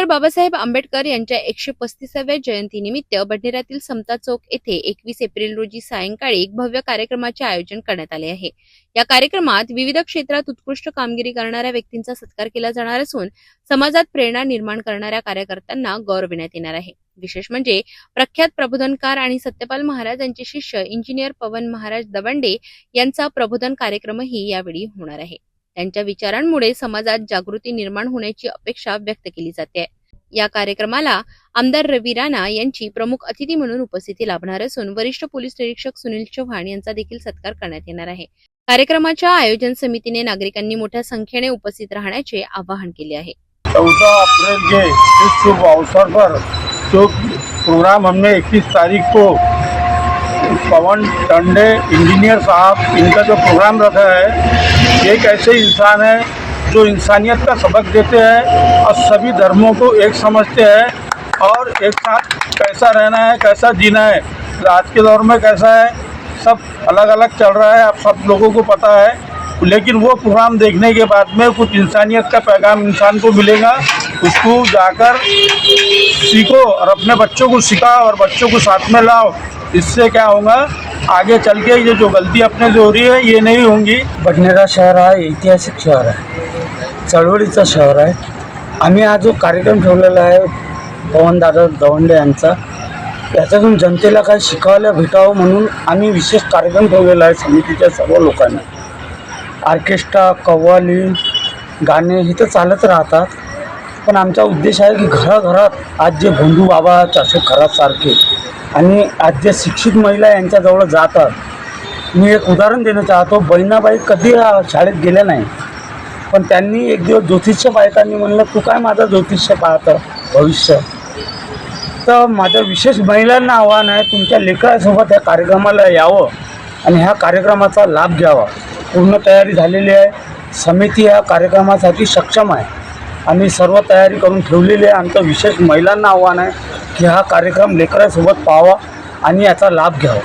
Doctor Babasaheb Ambedkar यांच्या 135व्या जयंतीनिमित्त बडनेरातील समता चौक येथे 21 एप्रिल रोजी सायंकाळी एक भव्य कार्यक्रमाचे आयोजन करण्यात आले आहे। या कार्यक्रमात विविध क्षेत्रात उत्कृष्ट कामगिरी करणाऱ्या व्यक्तींचा सत्कार केला जाणार असून समाजात प्रेरणा निर्माण करणाऱ्या कार्यकर्त्यांना गौरविण्यात येणार आहे। विशेष म्हणजे प्रख्यात प्रबोधनकार आणि सत्यपाल महाराज यांचे शिष्य इंजिनियर पवन महाराज दवंडे यांचा प्रबोधन कार्यक्रमही यावेळी होणार आहे। त्यांच्या विचारांमुळे समाजात जागृती निर्माण होण्याची अपेक्षा व्यक्त केली जाते। या कार्यक्रमाला आमदार रवी राणा यांची प्रमुख अतिथी म्हणून उपस्थिती लाभणार असून वरिष्ठ पोलीस निरीक्षक सुनील चव्हाण यांचा देखील सत्कार करण्यात येणार आहे। कार्यक्रमाच्या आयोजन समितीने नागरिकांनी मोठ्या संख्येने उपस्थित राहण्याचे आवाहन केले आहे। 14 अप्रैल के इस शुभ अवसर पर जो प्रोग्राम हमने 21 तारीख को पवन टंडे इंजीनियर साहब इनका जो प्रोग्राम रखा है, ये एक ऐसे इंसान है जो इंसानियत का सबक देते हैं और सभी धर्मों को एक समझते हैं और एक साथ कैसा रहना है, कैसा जीना है। आज के दौर में कैसा है, सब अलग अलग चल रहा है, आप सब लोगों को पता है, लेकिन वो प्रोग्राम देखने के बाद में कुछ इंसानियत का पैगाम इंसान को मिलेगा। उसको जाकर सीखो और अपने बच्चों को सिखाओ और बच्चों को साथ में लाओ। इससे क्या होगा, आगे चल के ये जो गलती अपने से हो रही है ये नहीं होंगी। बडनेरा शहर हा ऐतिहासिक शहर आहे, चळवळीचं शहर आहे। आम्ही हा जो कार्यक्रम ठेवलेला आहे पवनदादा दवंडे यांचा, याच्यातून जनतेला काही शिकायला भेटावं म्हणून आम्ही विशेष कार्यक्रम ठेवलेला आहे समितीच्या सर्व लोकांनी। ऑर्केस्ट्रा, कव्वाली, गाणे हे तर चालत राहतात, पण आमचा उद्देश आहे की घराघरात आज जे भोंदू बाबा असे घरासारखे आणि आज जे शिक्षित महिला यांच्याजवळ जातात। मी एक उदाहरण देणं चाहतो। बहिणाबाई कधी शाळेत गेल्या नाही, पण त्यांनी एक दिवस ज्योतिष्य बायकांनी म्हणलं, तू काय माझं ज्योतिष्य पाहतं भविष्य। तर माझं विशेष महिलांना आव्हान आहे, तुमच्या लेकरासोबत या कार्यक्रमाला यावं आणि ह्या कार्यक्रमाचा लाभ घ्यावा। पूर्ण तयारी झालेली आहे, समिती या कार्यक्रमासाठी सक्षम आहे। आम्ही सर्व तयारी करून ठेवलेली आहे। आमचं विशेष महिलांना आव्हान आहे की हा कार्यक्रम लेकरासोबत पाहावा आणि याचा लाभ घ्यावा।